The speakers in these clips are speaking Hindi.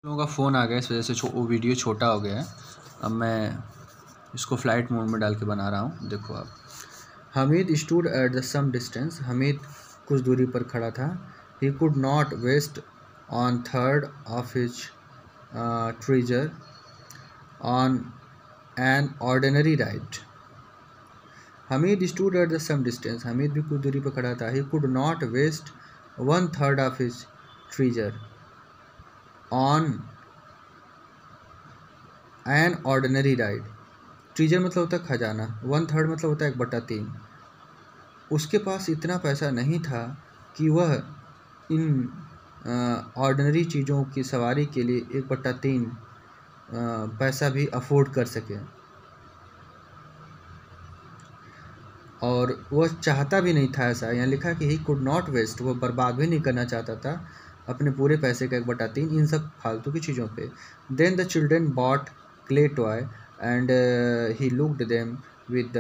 लोगों का फ़ोन आ गया, इस वजह से वो वीडियो छोटा हो गया है। अब मैं इसको फ्लाइट मोड में डाल के बना रहा हूँ। देखो आप, Hamid stood at the some distance. Hamid कुछ दूरी पर खड़ा था। He could not waste on third of his treasure on an ordinary ride. Hamid stood at the some distance. Hamid भी कुछ दूरी पर खड़ा था। He could not waste one third of his treasure on an ordinary ride. Treasure मतलब होता है खजाना, वन थर्ड मतलब होता है 1/3। उसके पास इतना पैसा नहीं था कि वह इन ऑर्डिनरी चीज़ों की सवारी के लिए 1/3 पैसा भी अफोर्ड कर सके, और वह चाहता भी नहीं था ऐसा। यहाँ लिखा कि ही कुड नॉट वेस्ट, वह बर्बाद भी नहीं करना चाहता था अपने पूरे पैसे का 1/3 इन सब फालतू की चीज़ों पे। Then the children bought clay toy and he looked them with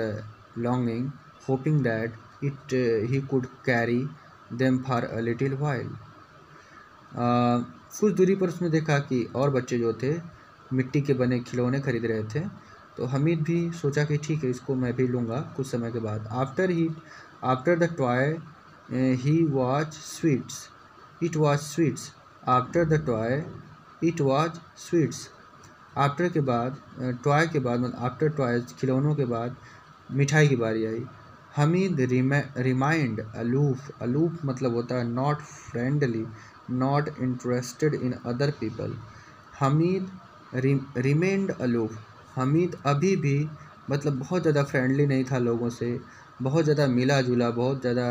longing, hoping that he could carry them for a little while. कुछ दूरी पर उसने देखा कि और बच्चे जो थे मिट्टी के बने खिलौने खरीद रहे थे, तो हमीद भी सोचा कि ठीक है, इसको मैं भी लूँगा कुछ समय के बाद। After the toy he was sweets, it was sweets, after the toy it was sweets, after के बाद टॉय के बाद मतलब आफ्टर टॉयज खिलौनों के बाद मिठाई की बारी आई। हमीद रिमाइंड अलूफ, अलूफ मतलब होता है not friendly, not interested in other people. Hamid remained aloof, Hamid अभी भी मतलब बहुत ज़्यादा फ्रेंडली नहीं था लोगों से, बहुत ज़्यादा मिला जुला, बहुत ज़्यादा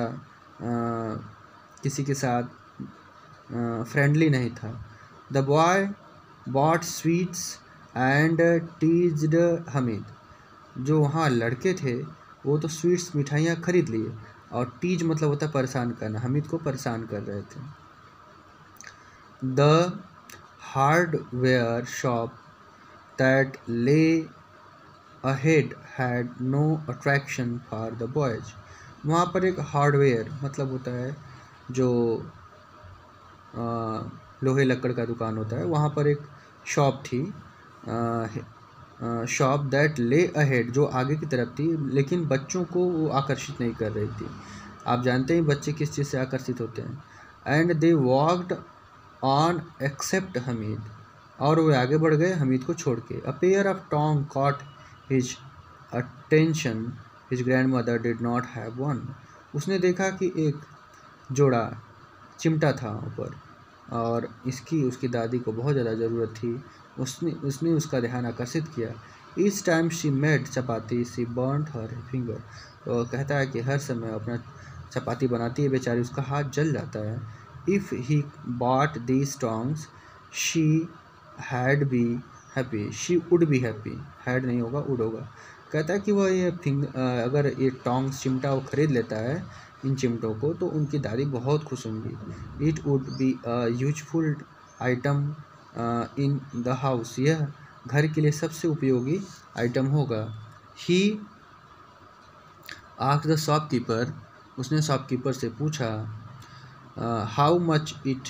किसी के साथ फ्रेंडली नहीं था। The boy bought sweets and teased Hamid, जो वहाँ लड़के थे वो तो स्वीट्स मिठाइयाँ खरीद लिए, और टीज मतलब होता है परेशान करना, हमीद को परेशान कर रहे थे। The hardware shop that lay ahead had no attraction for the boys. वहाँ पर एक हार्डवेयर मतलब होता है जो लोहे लकड़ का दुकान होता है, वहाँ पर एक शॉप थी, शॉप दैट ले अहेड जो आगे की तरफ थी, लेकिन बच्चों को वो आकर्षित नहीं कर रही थी। आप जानते हैं बच्चे किस चीज़ से आकर्षित होते हैं। And they walked on except Hamid, और वे आगे बढ़ गए हमीद को छोड़ के। A pair of tong caught his attention, his grand mother did not have one. उसने देखा कि एक जोड़ा चिमटा था ऊपर, और उसकी दादी को बहुत ज़्यादा ज़रूरत थी। उसने उसका ध्यान आकर्षित किया। Each time she made chapati she burned her finger. तो कहता है कि हर समय अपना चपाती बनाती है बेचारी, उसका हाथ जल जाता है। If he bought these tongs she had be happy, she would be happy, had नहीं होगा वुड होगा। कहता है कि वह ये अगर ये टोंग्स चिमटा वो खरीद लेता है इन चिमटों को, तो उनकी दादी बहुत खुश होंगी। It would be a useful item in the house, यह घर के लिए सबसे उपयोगी आइटम होगा। ही आस्क्ड द शॉपकीपर, उसने शॉपकीपर से पूछा how much it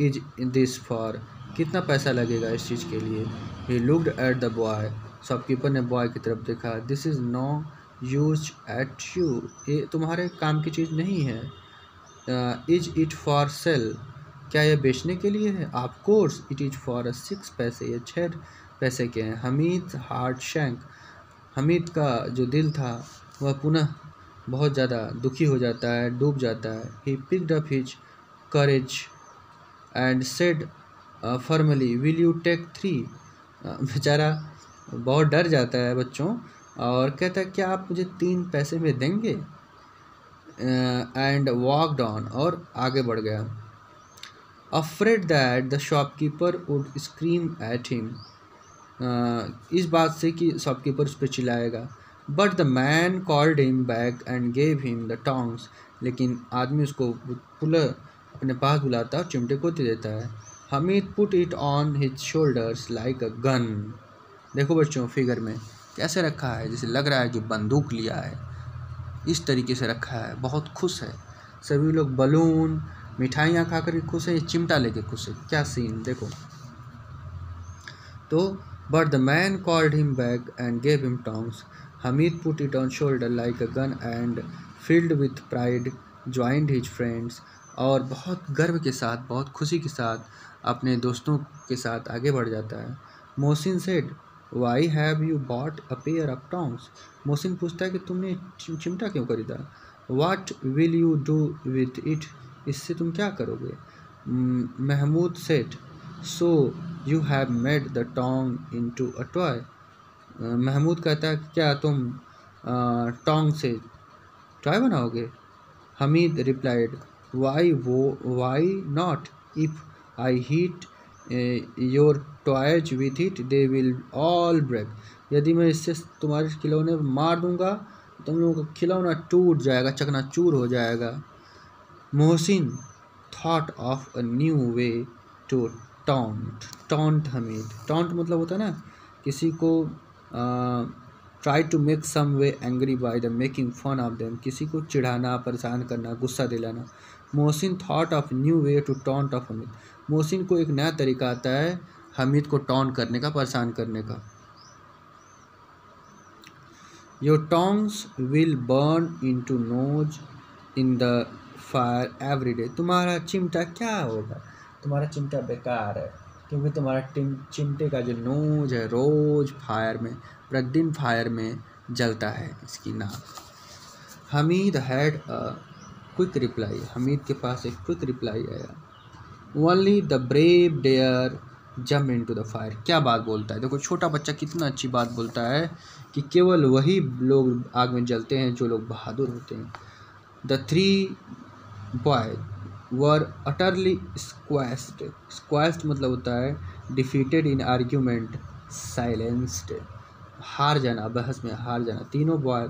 is this for, कितना पैसा लगेगा इस चीज़ के लिए। He looked at the boy, shopkeeper ने बॉय की तरफ देखा। This is no use at you, ये तुम्हारे काम की चीज़ नहीं है। इज इट फॉर सेल, क्या यह बेचने के लिए है। Of course it is for 6 पैसे, ये 6 पैसे के हैं। हमीद हार्ट शैंक, हमीद का जो दिल था वह पुनः बहुत ज़्यादा दुखी हो जाता है, डूब जाता है। He picked up his courage and said formally will you take 3। बेचारा बहुत डर जाता है बच्चों, और कहता है क्या आप मुझे 3 पैसे में देंगे। एंड वॉकड ऑन, और आगे बढ़ गया। Afraid that the shopkeeper would scream at him, इस बात से कि शॉपकीपर उस पर चिल्लाएगा। But the man called him back and gave him the tongs, लेकिन आदमी उसको पुनः अपने पास बुलाता है और चिमटे को दे देता है। Hamid put it on his shoulders like a gun. देखो बच्चों फिगर में कैसे रखा है, जैसे लग रहा है कि बंदूक लिया है, इस तरीके से रखा है। बहुत खुश है सभी लोग, बलून मिठाइयाँ खा कर के खुश है, ये चिमटा लेके खुश है। क्या सीन देखो। तो but the man called him back and gave him tongs. Hamid put it on shoulder like a gun and field with pride joined his friends. और बहुत गर्व के साथ, बहुत खुशी के साथ अपने दोस्तों के साथ आगे बढ़ जाता है। Mohsin said, why have you bought a pair of tongs. Mohsin पूछता है कि तुमने चिमटा क्यों खरीदा। What will you do with it, इससे तुम क्या करोगे। Mahmood said, so you have made the tong into a toy. Mahmood कहता है कि क्या तुम टोंग से टॉय बनाओगे। Hamid replied, why not, if I hit your toys with it they will all break. यदि मैं इससे तुम्हारे खिलौने मार दूंगा तुम लोगों का खिलौना टूट जाएगा, चकनाचूर हो जाएगा। Mohsin thought of a new way to taunt Hamid. Taunt मतलब होता है ना किसी को try to make some way angry by the making fun of them, किसी को चिढ़ाना, परेशान करना, गुस्सा दिलाना। Mohsin thought of new way to taunt of Hamid. Mohsin को एक नया तरीका आता है हमीद को टॉन्ट करने का, परेशान करने का। Your tongs will burn in to nose in the fire every day. तुम्हारा चिमटा क्या होगा, तुम्हारा चिमटा बेकार है, क्योंकि तुम्हारा चिमटे का जो नोज है रोज फायर में, प्रतिदिन फायर में जलता है इसकी नाक। Hamid had a quick reply. Hamid के पास एक क्विक रिप्लाई आया। Only the brave dare jump into the fire. क्या बात बोलता है, देखो छोटा बच्चा कितना अच्छी बात बोलता है कि केवल वही लोग आग में जलते हैं जो लोग बहादुर होते हैं। The three boy were utterly squashed मतलब होता है डिफीटेड इन आर्ग्यूमेंट, साइलेंस्ड, हार जाना, बहस में हार जाना। तीनों बॉय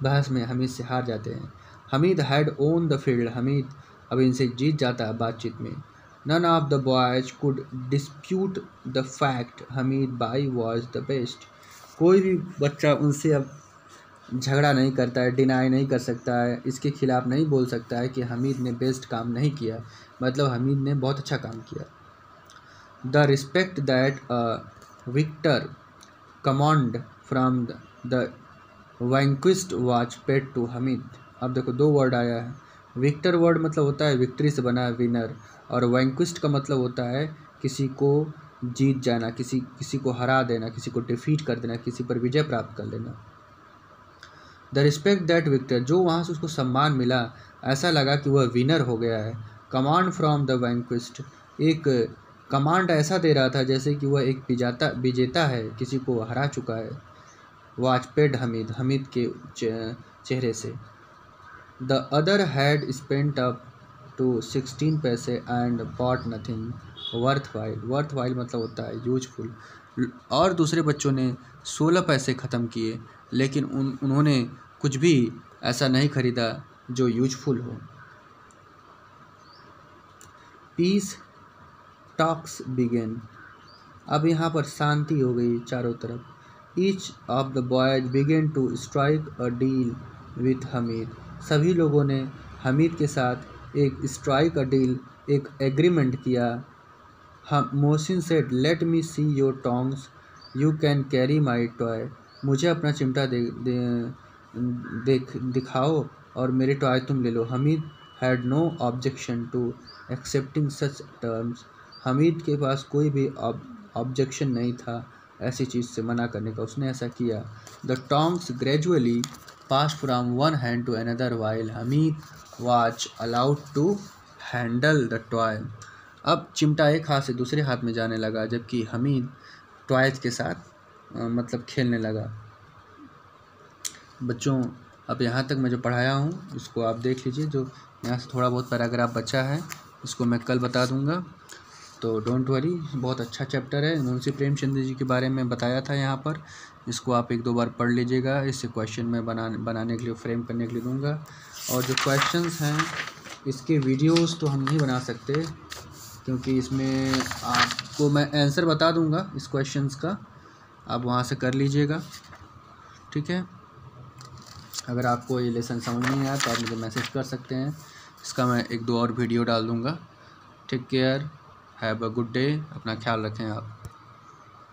बहस में हमीद से हार जाते हैं। Hamid had won the field. Hamid अब इनसे जीत जाता है बातचीत में। None of the boys could dispute the fact Hamid बाई वॉज द बेस्ट। कोई भी बच्चा उनसे अब झगड़ा नहीं करता है, डिनाई नहीं कर सकता है, इसके खिलाफ नहीं बोल सकता है कि हमीद ने बेस्ट काम नहीं किया, मतलब हमीद ने बहुत अच्छा काम किया। The respect that a victor command from the vanquished was paid to Hamid. अब देखो दो वर्ड आया है। विक्टर वर्ड मतलब होता है विक्ट्री से बना विनर, और वैंक्विस्ट का मतलब होता है किसी को जीत जाना, किसी को हरा देना, किसी को डिफीट कर देना, किसी पर विजय प्राप्त कर लेना। द रिस्पेक्ट दैट विक्टर, जो वहाँ से उसको सम्मान मिला, ऐसा लगा कि वह विनर हो गया है। कमांड फ्रॉम द वैंक्विस्ट, एक कमांड ऐसा दे रहा था जैसे कि वह एक विजेता है, किसी को हरा चुका है। वॉच पेड हमीद, हमीद के चेहरे से। The other had spent up to 16 पैसे and bought nothing worthwhile मतलब होता है यूजफुल। और दूसरे बच्चों ने 16 पैसे ख़त्म किए, लेकिन उन्होंने कुछ भी ऐसा नहीं खरीदा जो यूजफुल हो। पीस टॉक्स बिगेन, अब यहाँ पर शांति हो गई चारों तरफ। Each of the boys began to strike a deal with Hamid, सभी लोगों ने हमीद के साथ एक स्ट्राइक अ डील, एक एग्रीमेंट किया। हम Mohsin said, let me see your tongs, you can carry my toy. मुझे अपना चिमटा दिखाओ और मेरे टॉय तुम ले लो। Hamid had no objection to accepting such terms, Hamid के पास कोई भी ऑब्जेक्शन नहीं था ऐसी चीज़ से मना करने का, उसने ऐसा किया। The tongs gradually pass from one hand to another while Hamid was allowed to handle the toy. अब चिमटा एक हाथ से दूसरे हाथ में जाने लगा, जबकि हमीद टॉयज के साथ मतलब खेलने लगा। बच्चों अब यहाँ तक मैं जो पढ़ाया हूँ इसको आप देख लीजिए, जो यहाँ से थोड़ा बहुत पैराग्राफ बचा है उसको मैं कल बता दूँगा, तो डोंट वरी। बहुत अच्छा चैप्टर है, मुंशी प्रेमचंद जी के बारे में बताया था यहाँ पर। इसको आप एक दो बार पढ़ लीजिएगा, इससे क्वेश्चन मैं बनाने के लिए, फ्रेम करने के लिए दूँगा। और जो क्वेश्चंस हैं इसके वीडियोस तो हम नहीं बना सकते, क्योंकि इसमें आपको मैं आंसर बता दूँगा इस क्वेश्चंस का, आप वहाँ से कर लीजिएगा, ठीक है। अगर आपको ये लेसन समझ नहीं आया तो आप मुझे मैसेज कर सकते हैं, इसका मैं एक दो और वीडियो डाल दूँगा। Take care, have a good day, अपना ख्याल रखें आप।